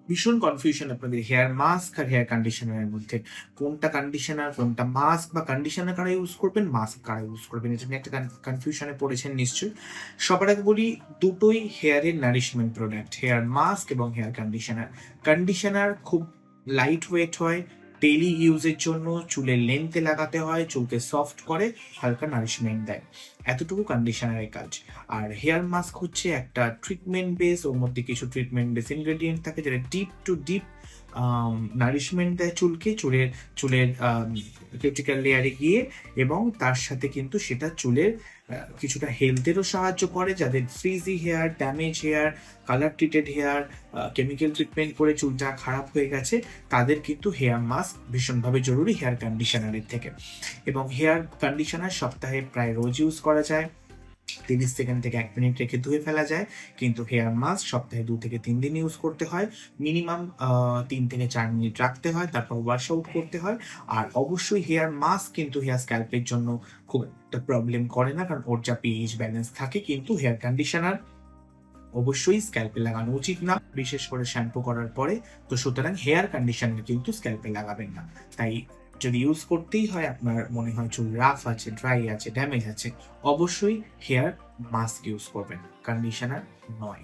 ভীষণ কনফিউশন আপনাদের hair mask আর hair কন্ডিশনারের মধ্যে। কোনটা কন্ডিশনার, কোনটা মাস্ক, বা কন্ডিশনার কারা ইউজ করবেন, মাস্ক কারা ইউজ করবেন, এটা নিয়ে একটা কনফিউশনে পড়েছেন নিশ্চয়ই। সবার আগে বলি, দুটোই হেয়ারের নারিশমেন্ট প্রোডাক্ট, হেয়ার মাস্ক এবং হেয়ার কন্ডিশনার। কন্ডিশনার খুব লাইট ওয়েট হয়, ডেইলি ইউজের জন্য চুলের লেন্থে লাগাতে হয়, চুলকে সফট করে, হালকা নারিশমেন্ট দেয়, এতটুকু কন্ডিশনারের কাজ। আর হেয়ার মাস্ক হচ্ছে একটা ট্রিটমেন্ট বেস, ওর মধ্যে কিছু ট্রিটমেন্ট বেস ইনগ্রেডিয়েন্ট থাকে যেটা ডিপ টু ডিপ নারিশমেন্ট দেয় চুলকে, চুলের চুলের কিউটিক্যাল লেয়ারে গিয়ে, এবং তার সাথে কিন্তু সেটা চুলের কিছুটা হেলথেরও সাহায্য করে। যাদের frizzy hair, damage hair, colour treated hair, chemical treatment করে চুলটা খারাপ হয়ে গেছে, তাদের কিন্তু হেয়ার মাস্ক ভীষণভাবে জরুরি হেয়ার কন্ডিশনারের থেকে। এবং হেয়ার কন্ডিশনার সপ্তাহে প্রায় রোজ ইউজ করা যায়, 30 সেকেন্ড থেকে 1 মিনিট রেখে ধুয়ে ফেলা যায়। কিন্তু হেয়ার মাস্ক সপ্তাহে 2 থেকে 3 দিন ইউজ করতে হয়, মিনিমাম 3 থেকে 4 মিনিট রাখতে হয়, তারপর ওয়াশ আউট করতে হয়। আর অবশ্যই হেয়ার মাস্ক কিন্তু হেয়ার স্ক্যাল্পের জন্য খুব একটা প্রবলেম করে না, কারণ ওর যা পিএইচ ব্যালেন্স থাকে। কিন্তু হেয়ার কন্ডিশনার অবশ্যই স্ক্যাল্পে লাগানো উচিত না, বিশেষ করে শ্যাম্পু করার পরে। তো সুতরাং হেয়ার কন্ডিশনার কিন্তু স্ক্যাল্পে লাগাবেন না। তাই যদি ইউজ করতেই হয়, আপনার মনে হয় চুল রাফ আছে, ড্রাই আছে, ড্যামেজ আছে, অবশ্যই হেয়ার মাস্ক ইউজ করবেন, কন্ডিশনার নয়।